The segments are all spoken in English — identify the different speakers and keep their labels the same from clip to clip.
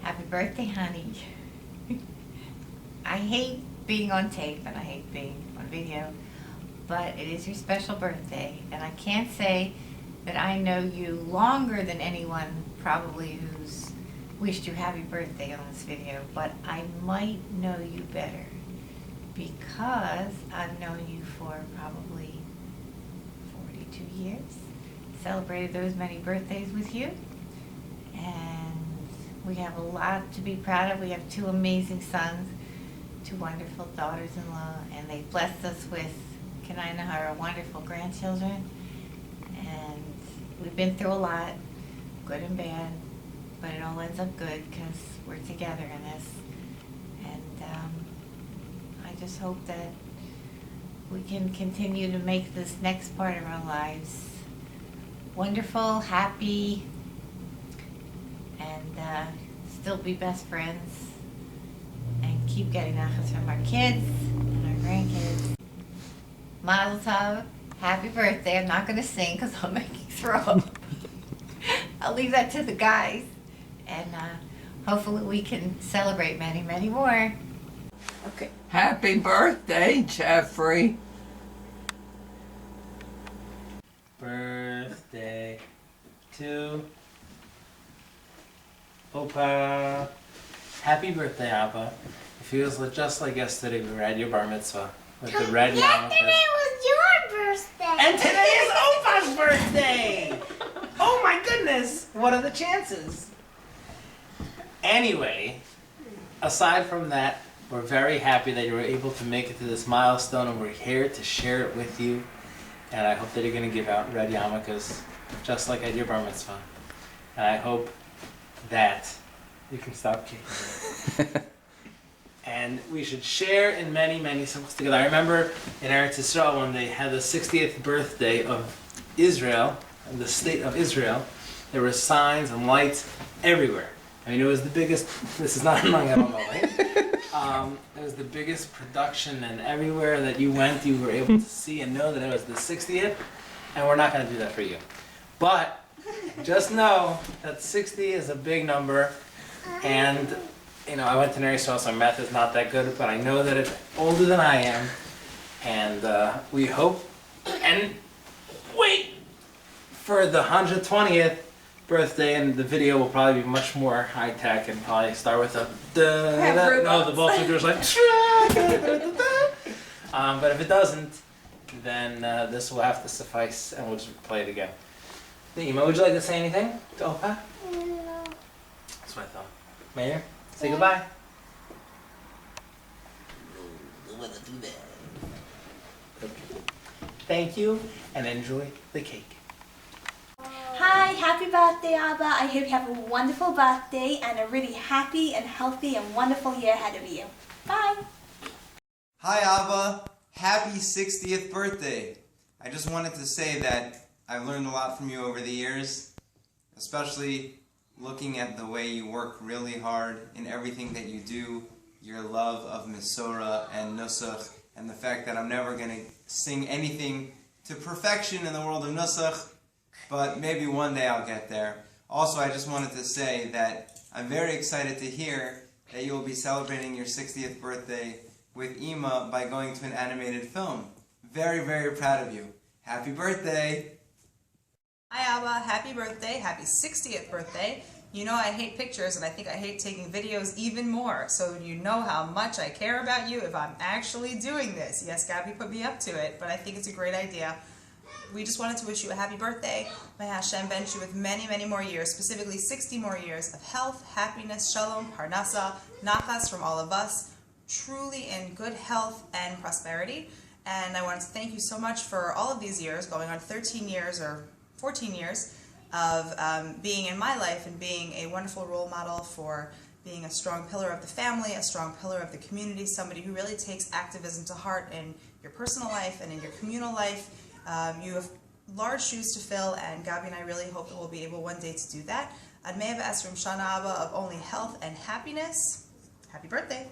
Speaker 1: Happy birthday, honey. I hate being on tape and I hate being on video, but it is your special birthday, and I can't say that I know you longer than anyone probably who's wished you happy birthday on this video, but I might know you better because I've known you for probably 42 years, celebrated those many birthdays with you, and we have a lot to be proud of. We have two amazing sons, two wonderful daughters-in-law, and they blessed us with our wonderful grandchildren. And we've been through a lot, good and bad, but it all ends up good because we're together in this. And I just hope that we can continue to make this next part of our lives wonderful, happy, and still be best friends, and keep getting nachas from our kids and our grandkids. Mazel tov, happy birthday. I'm not going to sing because I'll make you throw up. I'll leave that to the guys, and hopefully we can celebrate many, many more.
Speaker 2: Okay. Happy birthday, Jeffrey.
Speaker 3: Birthday to Opa. Happy birthday, Abba. It feels just like yesterday we were at your bar mitzvah with the red yarmulke.
Speaker 4: Yesterday was your birthday.
Speaker 3: And today is Opa's birthday! Oh my goodness! What are the chances? Anyway, aside from that, we're very happy that you were able to make it to this milestone, and we're here to share it with you. And I hope that you're going to give out red yarmulkes just like at your bar mitzvah. And I hope that you can stop kicking me. And we should share in many, many circles together. I remember in Eretz Yisrael when they had the 60th birthday of Israel, the state of Israel, there were signs and lights everywhere. I mean, it was the biggest, this is not annoying at all, right? It was the biggest production, and everywhere that you went, you were able to see and know that it was the 60th, and we're not going to do that for you. But just know that 60 is a big number, and you know, I went to Neri, so my math is not that good, but I know that it's older than I am, and we hope and wait for the 120th birthday, and the video will probably be much more high tech and probably start with a no, the ball figure is like but if it doesn't, then this will have to suffice, and we'll just play it again. Ima, would you like to say anything to Opa?
Speaker 4: No.
Speaker 3: That's what I thought. Mayor, say goodbye. Okay. Thank you, and enjoy the cake.
Speaker 5: Hi, happy birthday, Abba. I hope you have a wonderful birthday and a really happy and healthy and wonderful year ahead of you. Bye.
Speaker 6: Hi, Abba. Happy 60th birthday. I just wanted to say that I've learned a lot from you over the years, especially looking at the way you work really hard in everything that you do, your love of Mesorah and Nusach, and the fact that I'm never going to sing anything to perfection in the world of Nusach, but maybe one day I'll get there. Also, I just wanted to say that I'm very excited to hear that you will be celebrating your 60th birthday with Ima by going to an animated film. Very, very proud of you. Happy birthday!
Speaker 7: Hi Abba, happy birthday, happy 60th birthday. You know I hate pictures, and I think I hate taking videos even more, so you know how much I care about you if I'm actually doing this. Yes, Gabby put me up to it, but I think it's a great idea. We just wanted to wish you a happy birthday. May Hashem bench you with many, many more years, specifically 60 more years of health, happiness, shalom, parnasa, nachas from all of us, truly in good health and prosperity. And I wanted to thank you so much for all of these years, going on 13 years or 14 years of being in my life and being a wonderful role model for being a strong pillar of the family, a strong pillar of the community, somebody who really takes activism to heart in your personal life and in your communal life. You have large shoes to fill, and Gabi and I really hope that we'll be able one day to do that. I'd may have asked from Shana Abba of only health and happiness. Happy birthday.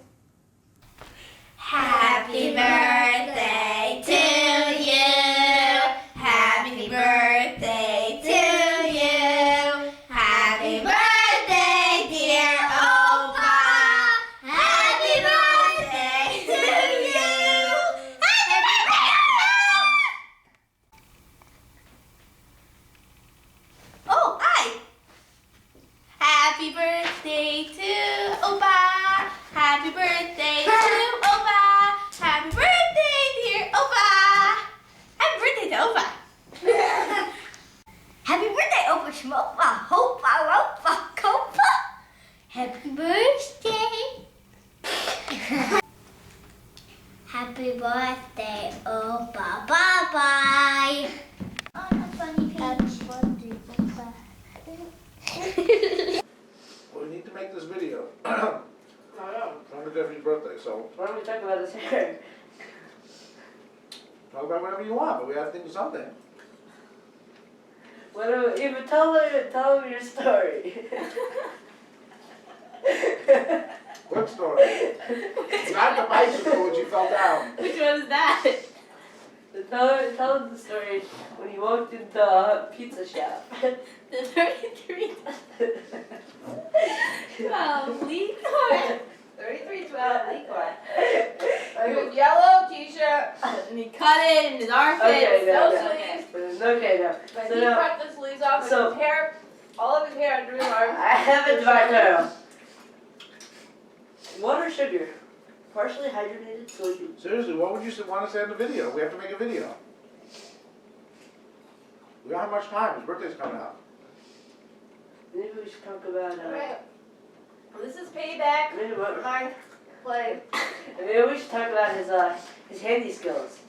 Speaker 4: Happy birthday to you. Happy birthday to you. Happy birthday, dear Opa. Happy birthday to you. Happy birthday!
Speaker 5: Oh, hi! Happy birthday to Opa! Happy birthday to Opa! Happy birthday, dear Opa! Happy birthday to Opa!
Speaker 4: Happy birthday, Opa Schmopa. Hopa, Ropa, Copa. Happy birthday. Happy birthday, Opa. Bye-bye. Happy birthday, Opa.
Speaker 8: Well, we need to make this video. On Jeffrey's birthday, so
Speaker 9: Why don't we talk about his hair?
Speaker 8: talk about whatever you want, but we have to think of something.
Speaker 9: What do even tell him your story.
Speaker 8: What story? Not the bicycle when you fell down.
Speaker 5: Which one is that?
Speaker 9: Tell him the story when he walked into the pizza shop.
Speaker 5: The 33. 12 Liquor. 3312 Liquor. He was yellow t-shirt and he cut it in his armpits,
Speaker 9: Okay,
Speaker 5: no
Speaker 9: no.
Speaker 5: sleeves.
Speaker 9: Okay, no.
Speaker 5: But
Speaker 9: So
Speaker 5: he
Speaker 9: now,
Speaker 5: cut the sleeves off and
Speaker 9: so-
Speaker 5: his hair, all of his hair under his arm.
Speaker 9: I have a divided. Water, sugar, partially hydrogenated soybean.
Speaker 8: Seriously, what would you want to say in the video? We have to make a video. We don't have much time. His birthday's coming up.
Speaker 9: Maybe we should talk about.
Speaker 5: Right. Well, this is payback
Speaker 9: Maybe,
Speaker 5: for my play.
Speaker 9: maybe we should talk about his handy skills.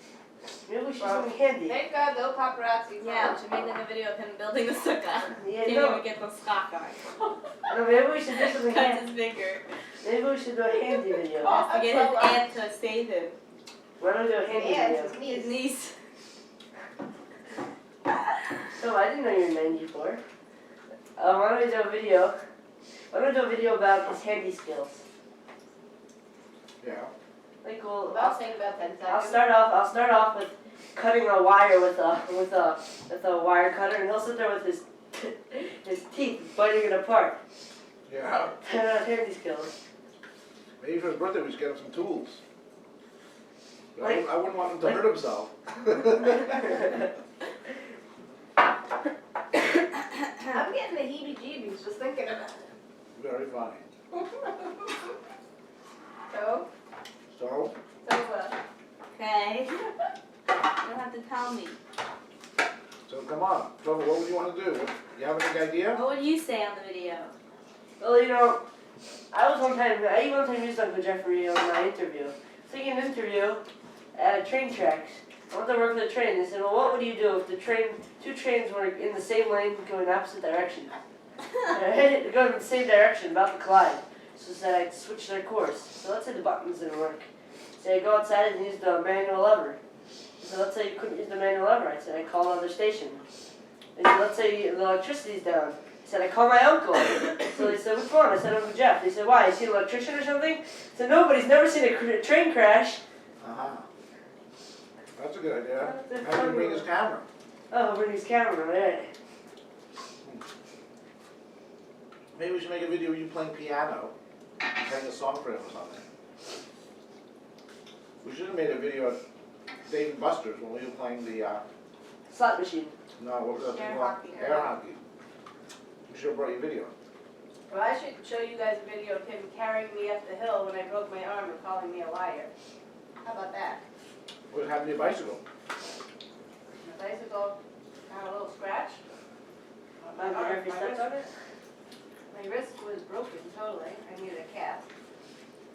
Speaker 9: Maybe we should do something handy.
Speaker 5: Thank God no paparazzi. Yeah, we should make like a video of him building the sukkah.
Speaker 9: Yeah,
Speaker 5: Didn't
Speaker 9: no.
Speaker 5: even get the stock on.
Speaker 9: No, maybe we should do something
Speaker 5: Cut
Speaker 9: handy.
Speaker 5: his finger.
Speaker 9: Maybe we should do a handy video.
Speaker 5: Has to get his aunt to save him.
Speaker 9: Why don't we do a handy video?
Speaker 5: His niece.
Speaker 9: So I didn't know you were 94. Why don't we do a video? Why don't we do a video about his handy skills?
Speaker 8: Yeah.
Speaker 9: Like, well,
Speaker 5: I'll take about 10
Speaker 9: I'll
Speaker 5: seconds.
Speaker 9: start off with cutting a wire with a wire cutter, and he'll sit there with his teeth biting it apart.
Speaker 8: Yeah.
Speaker 9: Handy skills.
Speaker 8: Maybe for his birthday we should get him some tools. But
Speaker 9: Like-
Speaker 8: I wouldn't want him to hurt himself.
Speaker 5: I'm getting the heebie-jeebies just thinking about it.
Speaker 8: Very funny.
Speaker 5: So?
Speaker 8: So,
Speaker 5: Okay. You don't have to tell me.
Speaker 8: come on. Tell me, what would you want to do? You have a big idea?
Speaker 5: What would you say on the video?
Speaker 9: Well, you know, I one time used Uncle Jeffrey on my interview. Taking an interview at a train tracks. I went to work with a train. They said, well, what would you do if two trains were in the same lane going opposite directions? They're going in the same direction, about to collide. So I said I'd switch their course. So let's say the buttons didn't work. So I go outside and use the manual lever. So let's say you couldn't use the manual lever. I said I'd call another station. They said, let's say the electricity's down. I said, I call my uncle. So they said, which one? I said, Uncle Jeff. They said, why? You see an electrician or something? I said, nobody's never seen a train crash.
Speaker 8: Uh-huh. That's a good idea.
Speaker 9: That's
Speaker 8: Have him
Speaker 9: funny.
Speaker 8: bring his camera.
Speaker 9: Oh, bring his camera, right.
Speaker 8: Maybe we should make a video of you playing piano, playing a song for him or something. We should have made a video of Dave and Buster's when we were playing the,
Speaker 9: Slot machine.
Speaker 8: no, what was that thing
Speaker 5: Air
Speaker 8: called?
Speaker 5: hockey.
Speaker 8: Air hockey. We should have brought you a video.
Speaker 5: Well, I should show you guys a video of him carrying me up the hill when I broke my arm and calling me a liar. How about that?
Speaker 8: What happened to your bicycle?
Speaker 5: My bicycle got a little scratch. On my
Speaker 9: Uncle
Speaker 5: arm,
Speaker 9: Jeffrey
Speaker 5: my
Speaker 9: stepped
Speaker 5: wrist.
Speaker 9: on it?
Speaker 5: My wrist was broken totally. I needed a cast.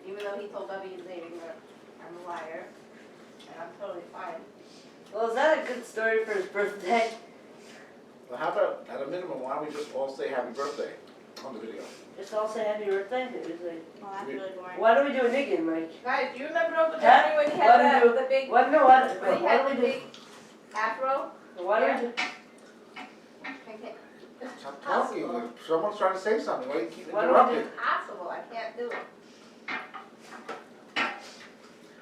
Speaker 5: Even though he told W. Zading that I'm a liar. And I'm totally fine.
Speaker 9: Well, is that a good story for his birthday?
Speaker 8: Well, how about, at a minimum, why don't we just all say happy birthday on the video?
Speaker 9: Just all say happy birthday? It was like,
Speaker 5: Well, that's really boring.
Speaker 9: why don't we do a niggin, like?
Speaker 5: Guys, do you remember Uncle
Speaker 9: Huh?
Speaker 5: Jeffrey when he
Speaker 9: Why
Speaker 5: had
Speaker 9: don't
Speaker 5: the big,
Speaker 9: What? No, what?
Speaker 5: when he
Speaker 9: Why
Speaker 5: had
Speaker 9: don't
Speaker 5: the
Speaker 9: we do?
Speaker 5: big afro?
Speaker 9: Why don't we do?
Speaker 5: Okay.
Speaker 8: Stop talking. Someone's trying to say something. Why do you keep
Speaker 9: Why don't we do
Speaker 8: interrupting?
Speaker 9: possible? I can't do it.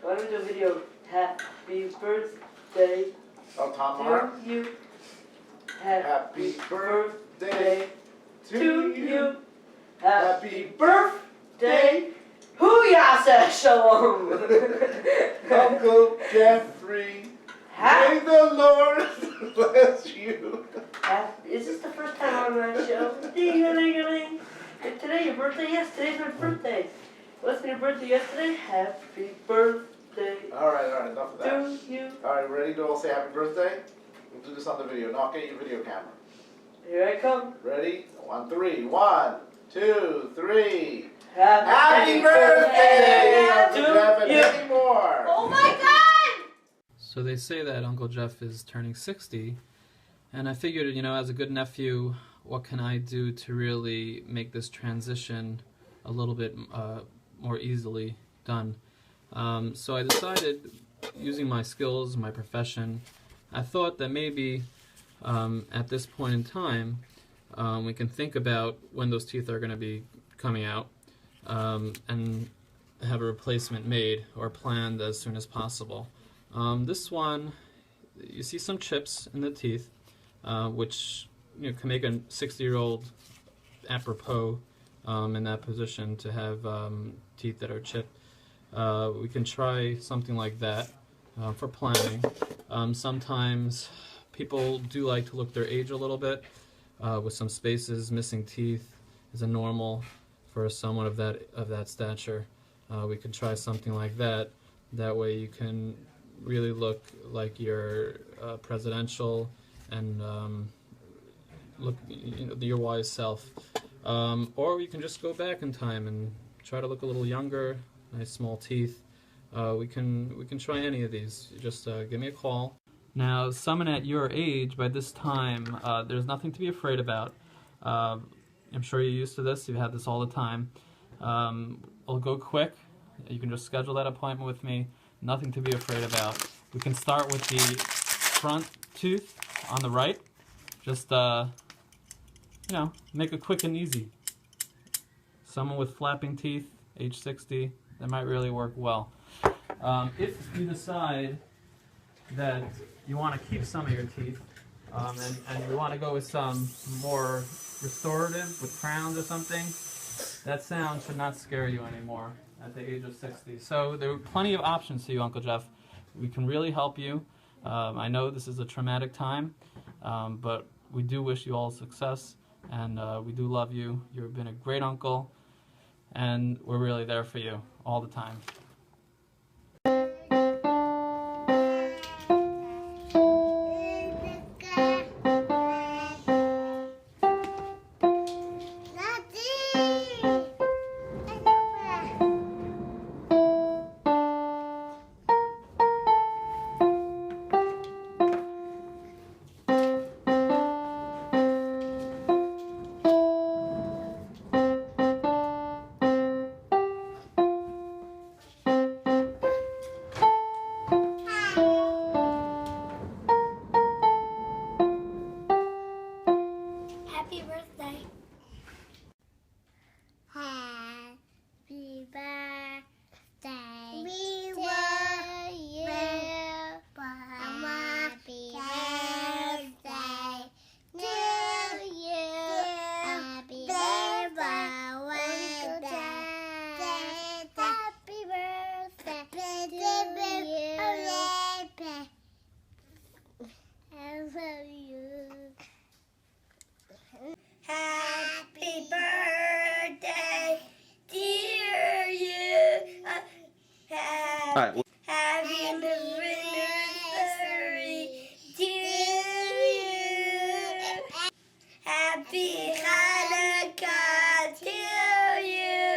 Speaker 9: Why don't we do a video? Happy birthday
Speaker 8: Oh, Tom Mark.
Speaker 9: to you.
Speaker 8: Happy birthday to you.
Speaker 9: Happy birthday. Hoo-yah, shalom.
Speaker 8: Uncle Jeffrey. May the Lord bless you.
Speaker 9: Is this the first time on my show? Ding-a-ling-a-ling. Is today your birthday? Yes, today's my birthday. Wasn't your birthday yesterday? Happy birthday
Speaker 8: Alright, enough of that.
Speaker 9: to you.
Speaker 8: Alright, ready to all say happy birthday? We'll do this on the video. Knock out your video camera.
Speaker 9: Here I come.
Speaker 8: Ready? On three. 1, 2, 3.
Speaker 9: Happy
Speaker 8: Happy birthday, Uncle
Speaker 9: to
Speaker 8: Jeff, and
Speaker 9: you.
Speaker 8: many more.
Speaker 4: Oh my God!
Speaker 10: So they say that Uncle Jeff is turning 60, and I figured, you know, as a good nephew, what can I do to really make this transition a little bit more easily done? So I decided, using my skills, my profession, I thought that maybe at this point in time, we can think about when those teeth are going to be coming out, and have a replacement made or planned as soon as possible. This one, you see some chips in the teeth, which can make a 60-year-old apropos in that position to have teeth that are chipped. We can try something like that for planning. Sometimes people do like to look their age a little bit, with some spaces, missing teeth is a normal for someone of that stature. We can try something like that. That way you can really look like you're presidential and look your wise self. Or you can just go back in time and try to look a little younger, nice small teeth. We can try any of these. Just give me a call. Now, someone at your age, by this time, there's nothing to be afraid about. I'm sure you're used to this. You've had this all the time. It'll go quick. You can just schedule that appointment with me. Nothing to be afraid about. We can start with the front tooth on the right. Just, make it quick and easy. Someone with flapping teeth, age 60, that might really work well. If you decide that you want to keep some of your teeth, and you want to go with some more restorative with crowns or something, that sound should not scare you anymore at the age of 60. So there are plenty of options to you, Uncle Jeff. We can really help you. I know this is a traumatic time, but we do wish you all success, and we do love you. You've been a great uncle, and we're really there for you all the time.
Speaker 4: Happy birthday. Happy birthday. We love you. Happy birthday to you. Happy birthday. Happy birthday to you. I love you. Happy birthday, dear you. Happy anniversary to you. Happy Hanukkah to you.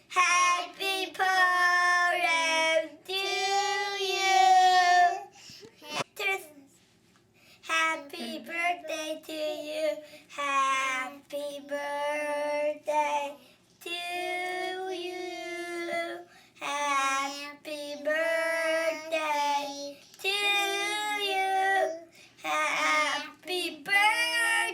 Speaker 4: Happy Purim to you. Happy birthday to you. Happy birthday to you. Happy birthday to you. Happy birthday.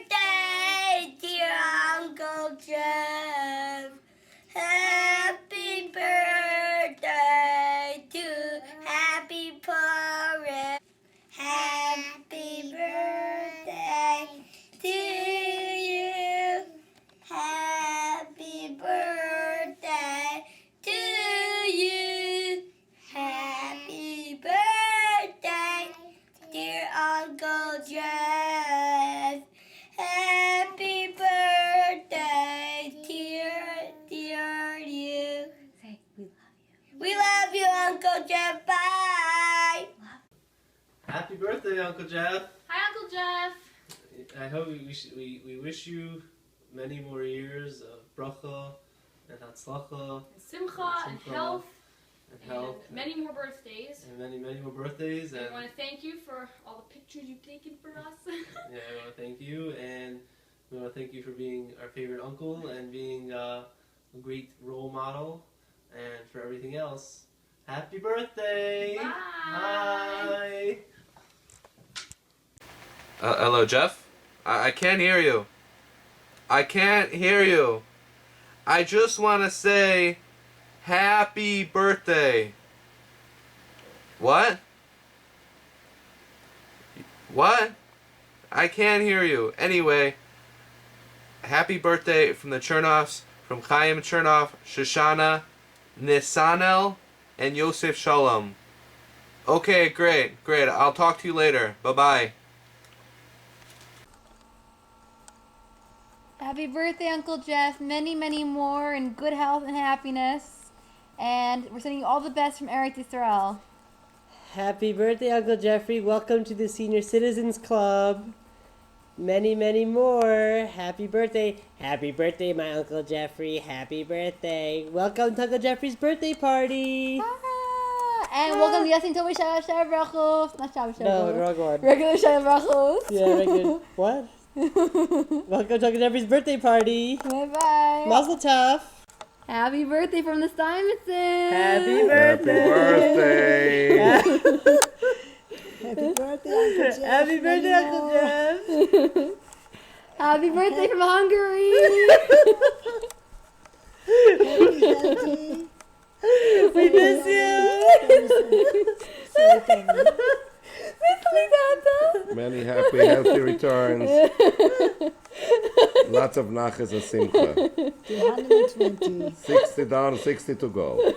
Speaker 4: Jeff. Bye.
Speaker 11: Happy birthday, Uncle Jeff.
Speaker 12: Hi, Uncle Jeff.
Speaker 11: I hope we wish you many more years of bracha and hatzlacha
Speaker 12: And simcha and health.
Speaker 11: and health
Speaker 12: And many more birthdays.
Speaker 11: and many more birthdays.
Speaker 12: And
Speaker 11: And
Speaker 12: I want to thank you for all the pictures you've taken for us.
Speaker 11: yeah, I want to thank you, and we want to thank you for being our favorite uncle and being a great role model, and for everything else. Happy birthday!
Speaker 12: Bye.
Speaker 13: Hello, Jeff? I can't hear you. I can't hear you. I just want to say happy birthday. What? What? I can't hear you. Anyway, happy birthday from the Chernoffs, from Chaim Chernoff, Shoshana, Nisanel, and Yosef Shalom. Okay, great. I'll talk to you later. Bye-bye.
Speaker 14: Happy birthday, Uncle Jeff. Many, many more in good health and happiness. And we're sending you all the best from Eretz Yisrael.
Speaker 9: Happy birthday, Uncle Jeffrey. Welcome to the Senior Citizens Club. Many, many more. Happy birthday. Happy birthday, my Uncle Jeffrey. Happy birthday. Welcome to Uncle Jeffrey's birthday party.
Speaker 14: And welcome to Yasin Tobi Shaya Brachos. Not Shaya
Speaker 9: No, wrong one.
Speaker 14: Regular Shaya Brachos.
Speaker 9: Yeah, regular. What? Welcome to Uncle Jeffrey's birthday party.
Speaker 14: Bye-bye.
Speaker 9: Mazel tov.
Speaker 14: Happy birthday from the Steinmetzes.
Speaker 9: Happy birthday.
Speaker 14: Happy
Speaker 9: Happy birthday, Uncle Jeff. Happy birthday, Uncle Jeff.
Speaker 14: Happy birthday from Hungary.
Speaker 9: We miss you.
Speaker 15: Many happy, healthy returns. Lots of nachas and simcha.
Speaker 16: 220.
Speaker 15: 60 down, 60 to go.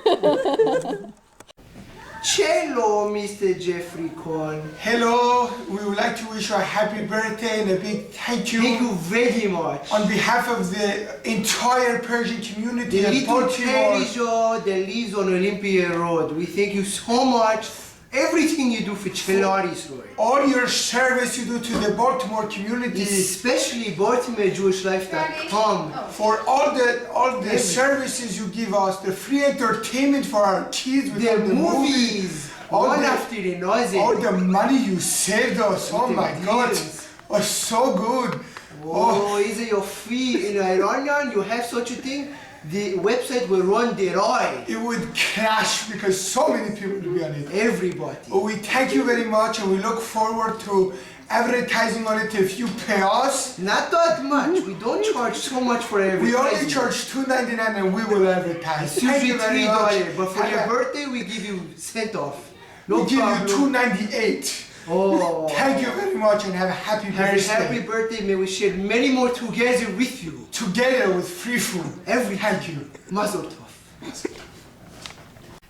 Speaker 17: Hello, Mr. Jeffrey Cohn.
Speaker 18: Hello, we would like to wish you a happy birthday and a big thank you.
Speaker 17: Thank you very much.
Speaker 18: On behalf of the entire Persian community
Speaker 17: The
Speaker 18: and
Speaker 17: little
Speaker 18: Baltimore.
Speaker 17: treasure that lives on Olympia Road. We thank you so much. Everything you do for Chelad Israel.
Speaker 18: All your service you do to the Baltimore community.
Speaker 17: Especially BaltimoreJewishLife.com.
Speaker 18: For all the services you give us, the free entertainment for our kids with
Speaker 17: The
Speaker 18: all the
Speaker 17: movies. One after another.
Speaker 18: All the money you saved us. Oh
Speaker 17: With
Speaker 18: my
Speaker 17: the
Speaker 18: God.
Speaker 17: deals.
Speaker 18: Was so good.
Speaker 17: Oh, is it your fee in Iranian? You have such a thing? The website will run dry.
Speaker 18: It would crash because so many people will be on it.
Speaker 17: Everybody.
Speaker 18: We thank you very much and we look forward to advertising on it if you pay us.
Speaker 17: Not that much. We don't charge so much for advertising.
Speaker 18: We only charge $2.99 and we will advertise.
Speaker 17: It's
Speaker 18: Thank
Speaker 17: usually
Speaker 18: you very much.
Speaker 17: $3, but for your birthday we give you cent off. No
Speaker 18: we give
Speaker 17: problem.
Speaker 18: you $2.98.
Speaker 17: Oh.
Speaker 18: Thank you very much and have a happy birthday.
Speaker 17: Happy birthday. May we share many more together with you.
Speaker 18: Together with free food. Thank you.
Speaker 17: Mazel tov.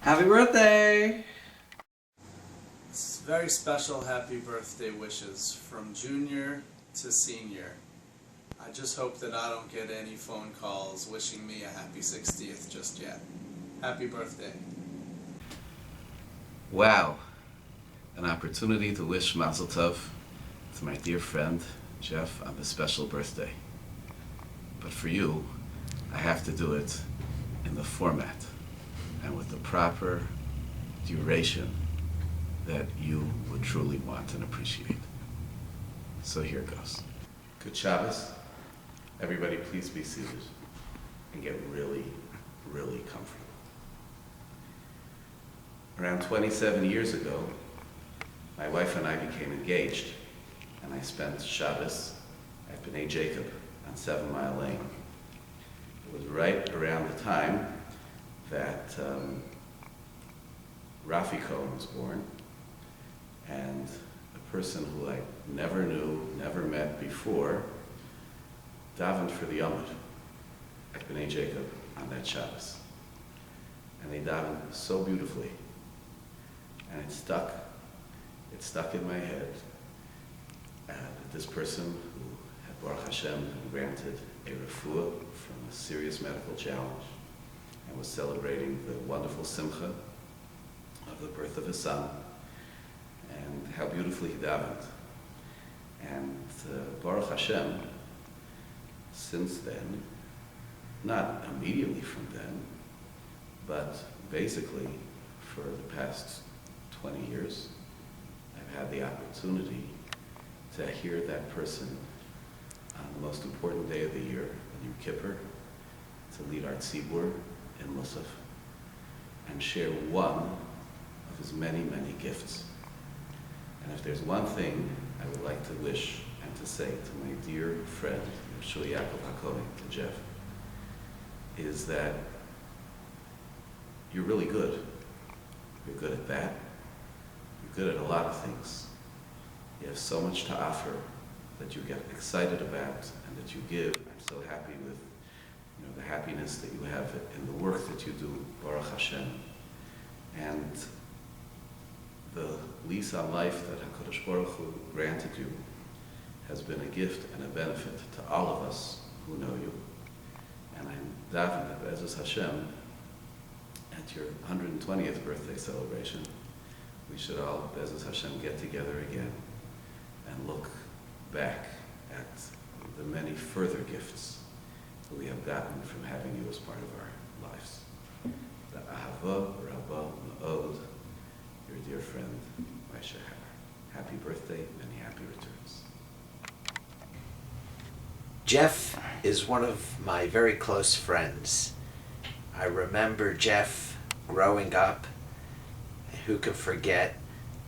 Speaker 19: Happy birthday! It's very special happy birthday wishes from junior to senior. I just hope that I don't get any phone calls wishing me a happy 60th just yet. Happy birthday.
Speaker 20: Wow, an opportunity to wish Mazel Tov to my dear friend Jeff on this special birthday. But for you, I have to do it in the format and with the proper duration that you would truly want and appreciate. So here goes. Good Shabbos. Everybody please be seated and get really, really comfortable. Around 27 years ago, my wife and I became engaged, and I spent Shabbos at B'nai Jacob on 7 Mile Lane. It was right around the time that Rafi Cohen was born, and a person who I never knew, never met before, davened for the Yomad at B'nai Jacob on that Shabbos. And they davened so beautifully, and it stuck in my head that this person who had Baruch Hashem been granted a refuah from a serious medical challenge and was celebrating the wonderful simcha of the birth of his son, and how beautifully he davened. And Baruch Hashem, since then, not immediately from then, but basically for the past 20 years, I've had the opportunity to hear that person on the most important day of the year, Yom Kippur, to lead our tzibur in Musaf and share one of his many, many gifts. And if there's one thing I would like to wish and to say to my dear friend, Shul Yaakov HaKohen, to Jeff, is that you're really good. You're good at that. You're good at a lot of things. You have so much to offer that you get excited about and that you give. I'm so happy with the happiness that you have in the work that you do, Baruch Hashem. And the lease on life that HaKadosh Baruch Hu granted you has been a gift and a benefit to all of us who know you. And I'm davening that Be'ezus Hashem, at your 120th birthday celebration, we should all, Be'ezus Hashem, get together again and look back at the many further gifts that we have gotten from having you as part of our lives. The Ahava Rabba Ma'od, your dear friend, Moshe Haber. Happy birthday, many happy returns.
Speaker 21: Jeff is one of my very close friends. I remember Jeff growing up. Who could forget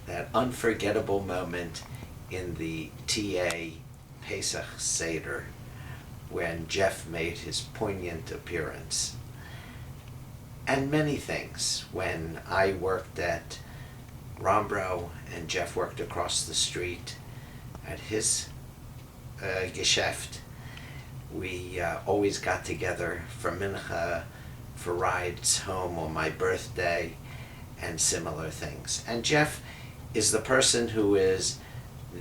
Speaker 21: that unforgettable moment in the TA Pesach Seder when Jeff made his poignant appearance. And many things. When I worked at Rombro and Jeff worked across the street at his geschäft, we always got together for mincha, for rides home on my birthday, and similar things. And Jeff is the person who is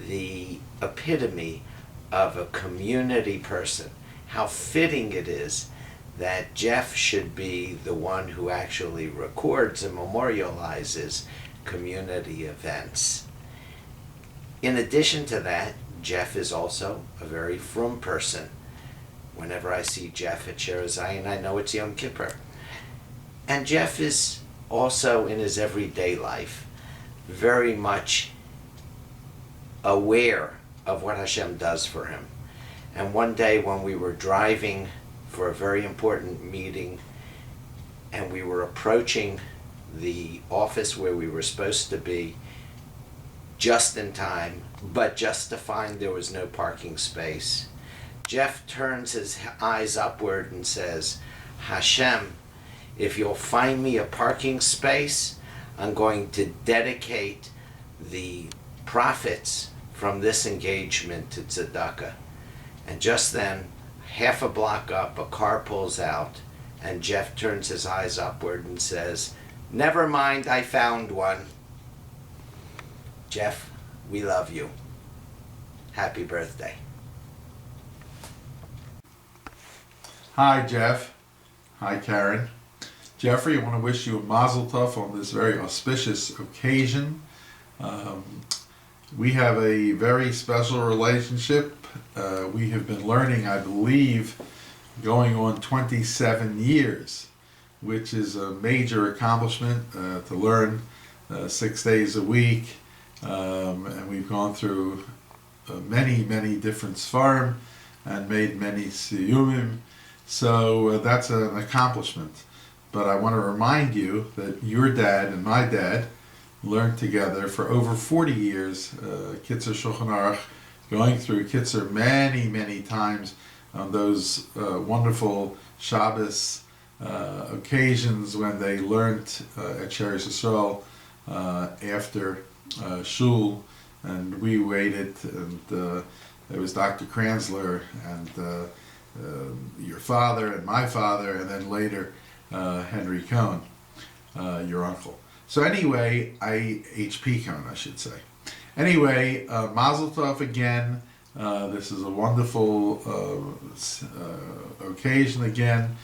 Speaker 21: the epitome of a community person. How fitting it is that Jeff should be the one who actually records and memorializes community events. In addition to that, Jeff is also a very frum person. Whenever I see Jeff at Shir Zion, I know it's Yom Kippur. And Jeff is also in his everyday life very much aware of what Hashem does for him. And one day when we were driving for a very important meeting and we were approaching the office where we were supposed to be just in time, but just to find there was no parking space, Jeff turns his eyes upward and says, Hashem, if you'll find me a parking space, I'm going to dedicate the profits from this engagement to tzedakah. And just then, half a block up, a car pulls out, and Jeff turns his eyes upward and says, never mind, I found one. Jeff, we love you. Happy birthday.
Speaker 22: Hi, Jeff. Hi, Karen. Jeffrey, I want to wish you a mazel tov on this very auspicious occasion. We have a very special relationship. We have been learning, I believe, going on 27 years, which is a major accomplishment to learn 6 days a week. And we've gone through many different svarim and made many siyumim. So that's an accomplishment. But I want to remind you that your dad and my dad learned together for over 40 years, Kitzur Shulchan Aruch, going through Kitzur many times on those wonderful Shabbos occasions when they learned at Sheretz Yisrael after Shul, and we waited, and there was Dr. Kranzler and your father and my father, and then later Henry Cohn, your uncle. So anyway, H.P. Cohn, I should say. Anyway, Mazel Tov again. This is a wonderful occasion again.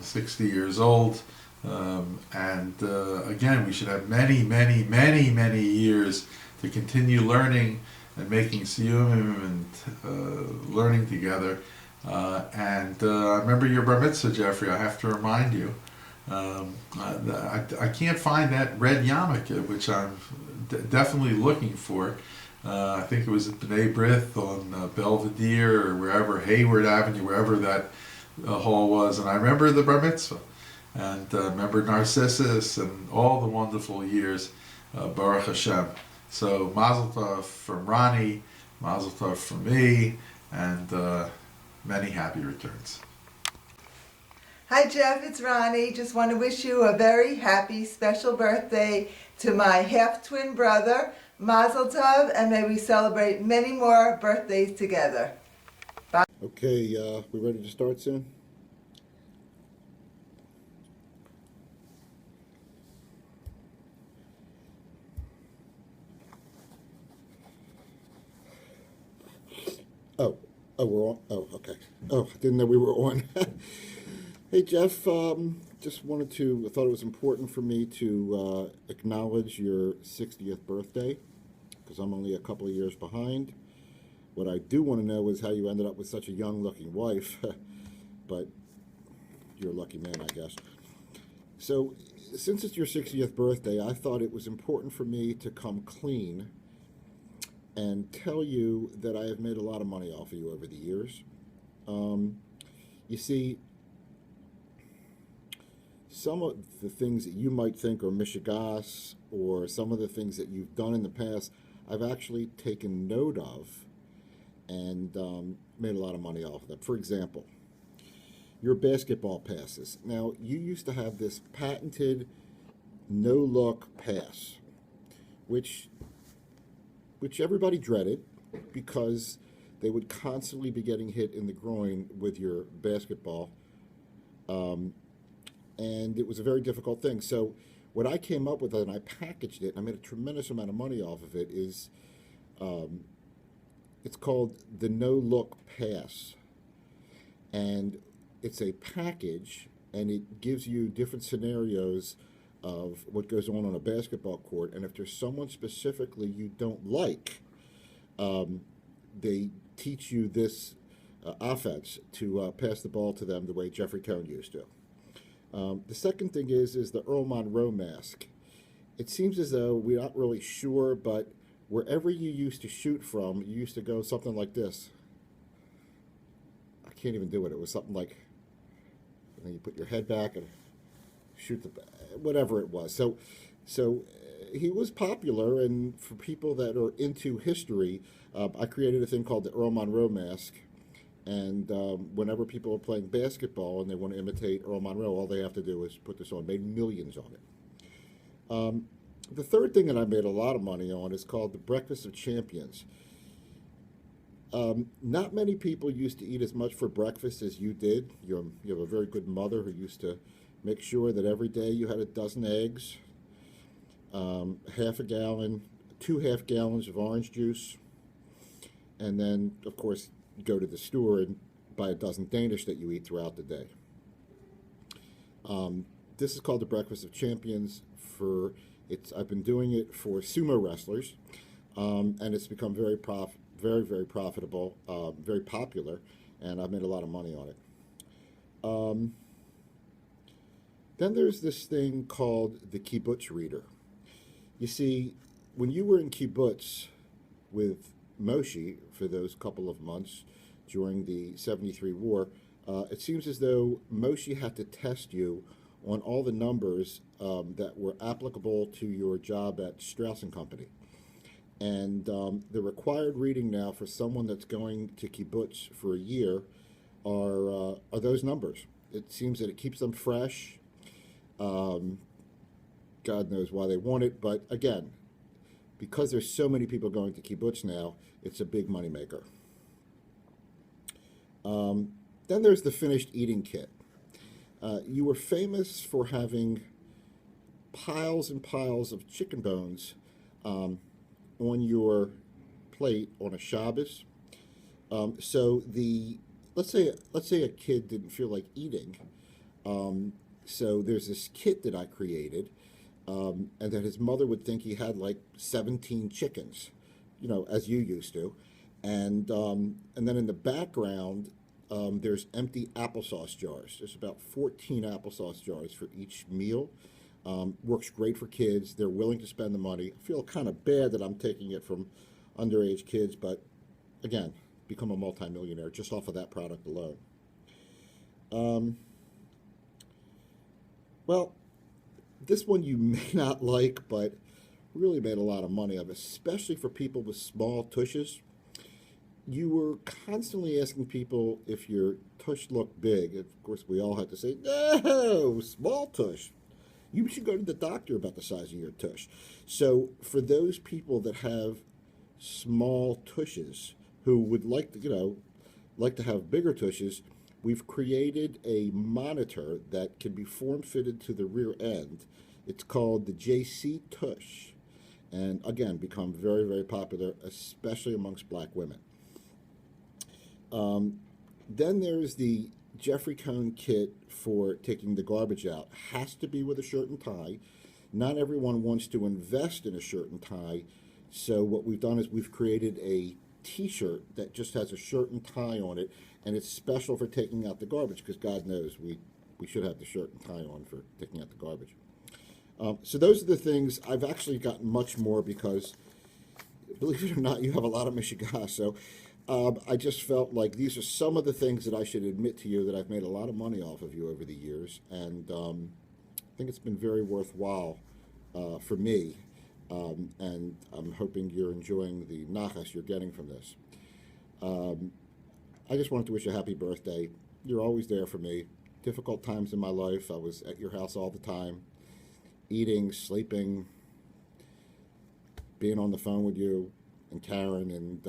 Speaker 22: 60 years old. Again, we should have many, many, many, many years to continue learning and making siyumim and learning together. I remember your bar mitzvah, Jeffrey. I have to remind you. I can't find that red yarmulke, which I'm definitely looking for. I think it was at B'nai B'rith on Belvedere or wherever, Hayward Avenue, wherever that hall was. And I remember the bar mitzvah. And remember Narcissus and all the wonderful years, Baruch Hashem. So Mazel Tov from Ronnie, Mazel Tov from me, and many happy returns.
Speaker 1: Hi Jeff, it's Ronnie. Just want to wish you a very happy special birthday to my half-twin brother, Mazel Tov, and may we celebrate many more birthdays together. Bye.
Speaker 2: Okay, we ready to start soon? We're on. Oh, okay. Oh, I didn't know we were on. Hey, Jeff, thought it was important for me to acknowledge your 60th birthday, because I'm only a couple of years behind. What I do want to know is how you ended up with such a young-looking wife, but you're a lucky man, I guess. So, since it's your 60th birthday, I thought it was important for me to come clean and tell you that I have made a lot of money off of you over the years. You see, some of the things that you might think are mishigas, or some of the things that you've done in the past, I've actually taken note of and made a lot of money off of them. For example, your basketball passes. Now, you used to have this patented no-look pass, which everybody dreaded because they would constantly be getting hit in the groin with your basketball. And it was a very difficult thing. So what I came up with, and I packaged it, and I made a tremendous amount of money off of it, is it's called the No Look Pass. And it's a package, and it gives you different scenarios of what goes on a basketball court. And if there's someone specifically you don't like, they teach you this offense to pass the ball to them the way Jeffrey Cohn used to. The second thing is the Earl Monroe mask. It seems as though we're not really sure, but wherever you used to shoot from, you used to go something like this. I can't even do it. It was something like, and then you put your head back and shoot whatever it was. So he was popular, and for people that are into history, I created a thing called the Earl Monroe mask. And whenever people are playing basketball and they want to imitate Earl Monroe, all they have to do is put this on. Made millions on it. The third thing that I made a lot of money on is called the Breakfast of Champions. Not many people used to eat as much for breakfast as you did. You have a very good mother who used to make sure that every day you had a dozen eggs, half a gallon, 2 half gallons of orange juice, and then, of course, go to the store and buy a dozen Danish that you eat throughout the day. This is called the Breakfast of Champions. I've been doing it for sumo wrestlers, and it's become very profitable, very popular, and I've made a lot of money on it. Then there's this thing called the kibbutz reader. You see, when you were in kibbutz with Moshe for those couple of months during the 73 war, it seems as though Moshe had to test you on all the numbers that were applicable to your job at Strauss & Company. And the required reading now for someone that's going to kibbutz for a year are those numbers. It seems that it keeps them fresh. God knows why they want it, but again, because there's so many people going to kibbutz now, it's a big moneymaker. Then there's the finished eating kit. You were famous for having piles and piles of chicken bones on your plate on a Shabbos. So let's say a kid didn't feel like eating, So there's this kit that I created, and that his mother would think he had like 17 chickens, as you used to. And then in the background, there's empty applesauce jars. There's about 14 applesauce jars for each meal. Works great for kids. They're willing to spend the money. I feel kind of bad that I'm taking it from underage kids, but again, become a multimillionaire just off of that product alone. Well, this one you may not like, but really made a lot of money of, especially for people with small tushes. You were constantly asking people if your tush looked big. Of course, we all had to say, no, small tush. You should go to the doctor about the size of your tush. So for those people that have small tushes who would like to have bigger tushes, we've created a monitor that can be form-fitted to the rear end. It's called the JC Tush, and again, become very, very popular, especially amongst black women. Then there's the Jeffrey Cohn kit for taking the garbage out. Has to be with a shirt and tie. Not everyone wants to invest in a shirt and tie, so what we've done is we've created a t-shirt that just has a shirt and tie on it, and it's special for taking out the garbage, because God knows we should have the shirt and tie on for taking out the garbage. So those are the things. I've actually gotten much more because, believe it or not, you have a lot of Michigan. So I just felt like these are some of the things that I should admit to you that I've made a lot of money off of you over the years, and I think it's been very worthwhile for me, and I'm hoping you're enjoying the nachas you're getting from this. I just wanted to wish you a happy birthday. You're always there for me. Difficult times in my life, I was at your house all the time, eating, sleeping, being on the phone with you and Karen, and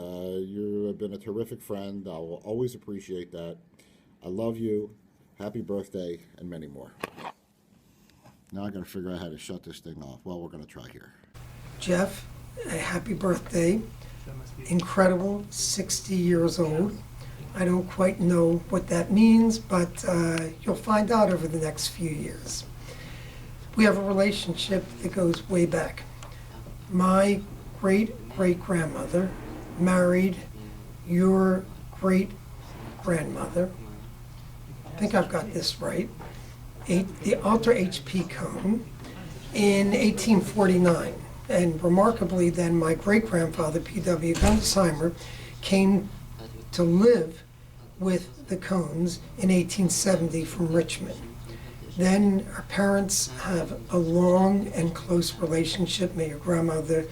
Speaker 2: you have been a terrific friend. I will always appreciate that. I love you. Happy birthday, and many more. Now I got to figure out how to shut this thing off. Well, we're going to try here.
Speaker 3: Jeff, a happy birthday. Incredible, 60 years old. I don't quite know what that means, but you'll find out over the next few years. We have a relationship that goes way back. My great-great-grandmother married your great-grandmother. I think I've got this right. The Alter H.P. Cohn in 1849. And remarkably then, my great-grandfather, P.W. Gunsheimer, came to live with the Cohns in 1870 from Richmond. Then our parents have a long and close relationship. May your grandmother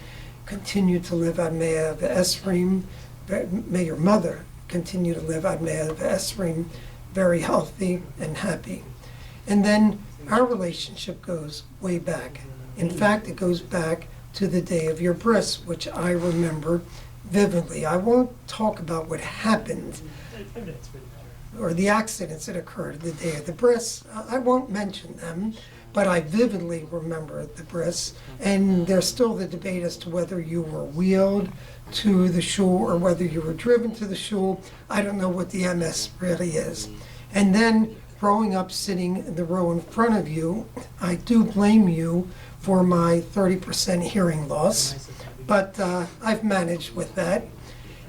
Speaker 3: continue to live ad mea v'esrim. May your mother continue to live ad mea v'esrim, very healthy and happy. And then our relationship goes way back. In fact, it goes back to the day of your bris, which I remember vividly. I won't talk about what happened or the accidents that occurred the day of the bris. I won't mention them, but I vividly remember the bris. And there's still the debate as to whether you were wheeled to the shul or whether you were driven to the shul. I don't know what the MS really is. And then growing up sitting in the row in front of you, I do blame you for my 30% hearing loss, but I've managed with that.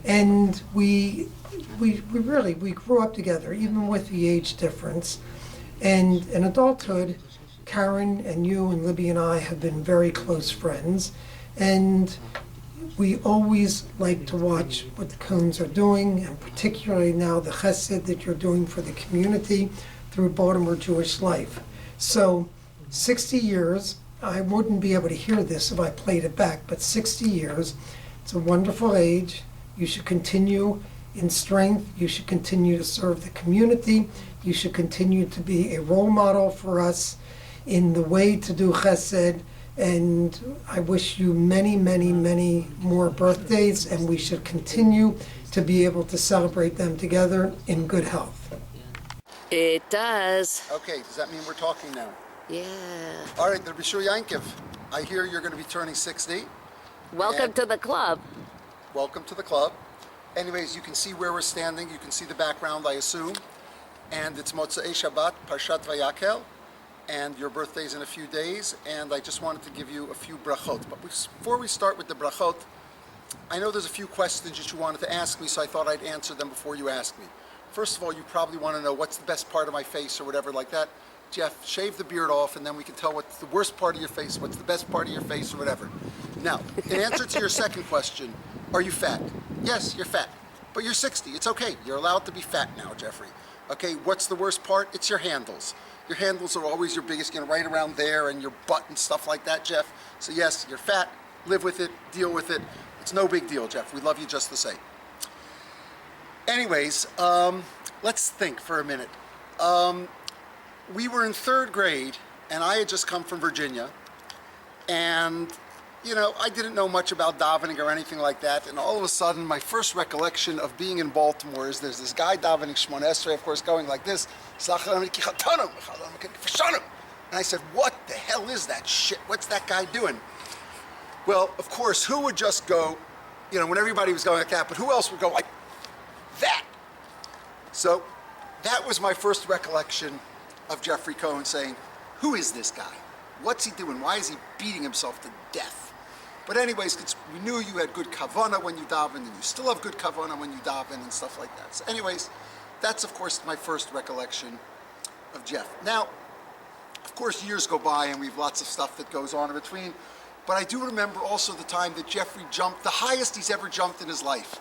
Speaker 3: And we grew up together, even with the age difference. And in adulthood, Karen and you and Libby and I have been very close friends. And we always like to watch what the Cohns are doing, and particularly now the chesed that you're doing for the community through Baltimore Jewish Life. So 60 years, I wouldn't be able to hear this if I played it back, but 60 years, it's a wonderful age. You should continue in strength. You should continue to serve the community. You should continue to be a role model for us in the way to do chesed. And I wish you many, many, many more birthdays, and we should continue to be able to celebrate them together in good health.
Speaker 6: It does.
Speaker 23: Okay, does that mean we're talking now?
Speaker 6: Yeah.
Speaker 23: All right, Rabbi Shur Yankiv, I hear you're going to be turning 60.
Speaker 6: Welcome to the club.
Speaker 23: Welcome to the club. Anyways, you can see where we're standing. You can see the background, I assume. And it's Motzei Shabbat, Parshat Vayakel. and your birthday's in a few days, and I just wanted to give you a few brachot. But before we start with the brachot, I know there's a few questions that you wanted to ask me, so I thought I'd answer them before you ask me. First of all, you probably want to know what's the best part of my face or whatever like that. Jeff, shave the beard off, and then we can tell what's the worst part of your face, what's the best part of your face, or whatever. Now, in answer to your second question, are you fat? Yes, you're fat. But you're 60. It's okay. You're allowed to be fat now, Jeffrey. Okay, what's the worst part? It's your handles. Your handles are always your biggest, right around there, and your butt and stuff like that, Jeff. So yes, you're fat. Live with it. Deal with it. It's no big deal, Jeff. We love you just the same. Anyways, let's think for a minute. We were in 3rd grade, and I had just come from Virginia, and I didn't know much about davening or anything like that, and all of a sudden, my first recollection of being in Baltimore is there's this guy davening Shmona Esrei, of course, going like this, and I said, what the hell is that shit? What's that guy doing? Well, of course, who would just go, when everybody was going like that, but who else would go like that? So that was my first recollection of Jeffrey Cohen saying, who is this guy? What's he doing? Why is he beating himself to death? But anyways, we knew you had good kavanah when you daven, and you still have good kavanah when you daven and stuff like that. So anyways, that's of course my first recollection of Jeff. Now, of course, years go by and we have lots of stuff that goes on in between, but I do remember also the time that Jeffrey jumped, the highest he's ever jumped in his life.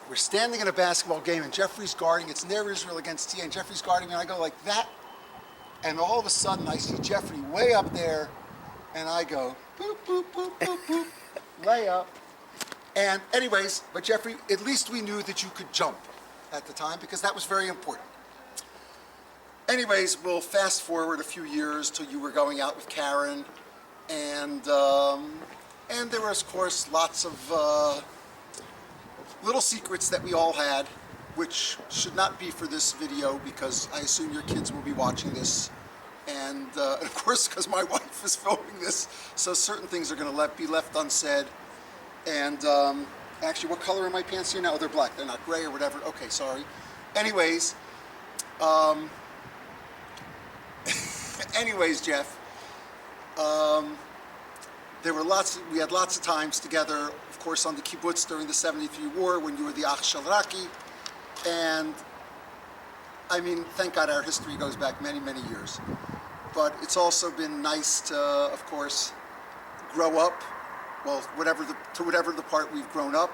Speaker 23: We're standing in a basketball game and Jeffrey's guarding, it's Ner Israel against TA, and Jeffrey's guarding me, and I go like that, and all of a sudden I see Jeffrey way up there, and I go, boop, boop, boop, boop, boop, lay up. And anyways, but Jeffrey, at least we knew that you could jump at the time, because that was very important. Anyways, we'll fast forward a few years till you were going out with Karen, and there was, of course, lots of little secrets that we all had, which should not be for this video, because I assume your kids will be watching this, and of course, because my wife is filming this, so certain things are going to be left unsaid. And actually, what color are my pants here now? Oh, they're black. They're not gray or whatever. Okay, sorry. Anyways, Jeff, we had lots of times together, of course, on the kibbutz during the 73 war when you were the Ach Shel Raki, and I mean, thank God our history goes back many, many years. But it's also been nice to, of course, grow up, well, to whatever the part we've grown up,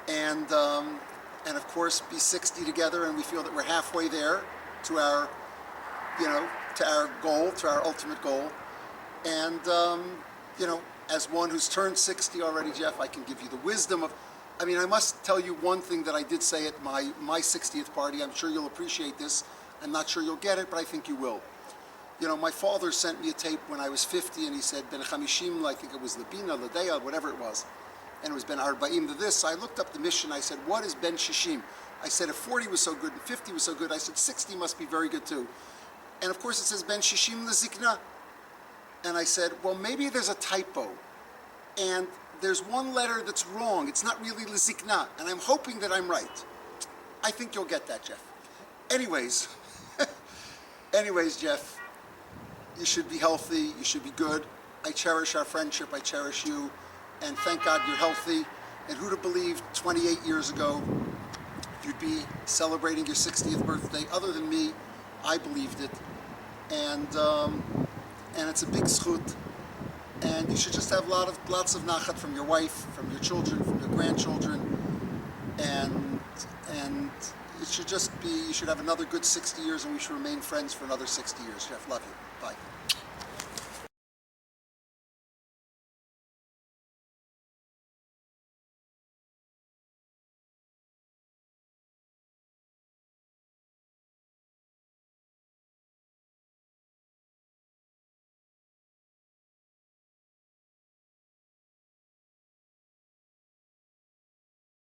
Speaker 23: and of course be 60 together, and we feel that we're halfway there to our, to our goal, to our ultimate goal. And as one who's turned 60 already, Jeff, I can give you the wisdom of, I must tell you one thing that I did say at my 60th party. I'm sure you'll appreciate this. I'm not sure you'll get it, but I think you will. My father sent me a tape when I was 50, and he said, Ben Chamishim, I think it was Labina, Ladea, whatever it was. And it was Ben Arba'im to this. So I looked up the mission. I said, what is Ben Shishim? I said, if 40 was so good and 50 was so good, I said, 60 must be very good too. And of course it says Ben Shishim L'Zikna. And I said, well, maybe there's a typo. And there's one letter that's wrong. It's not really L'Zikna. And I'm hoping that I'm right. I think you'll get that, Jeff. Anyways, Jeff, you should be healthy. You should be good. I cherish our friendship. I cherish you. And thank God you're healthy. And who'd have believed 28 years ago you'd be celebrating your 60th birthday? Other than me, I believed it. And it's a big zchut. And you should just have lots of nachat from your wife, from your children, from your grandchildren. And it should just be, you should have another good 60 years, and we should remain friends for another 60 years. Jeff, love you. Bye.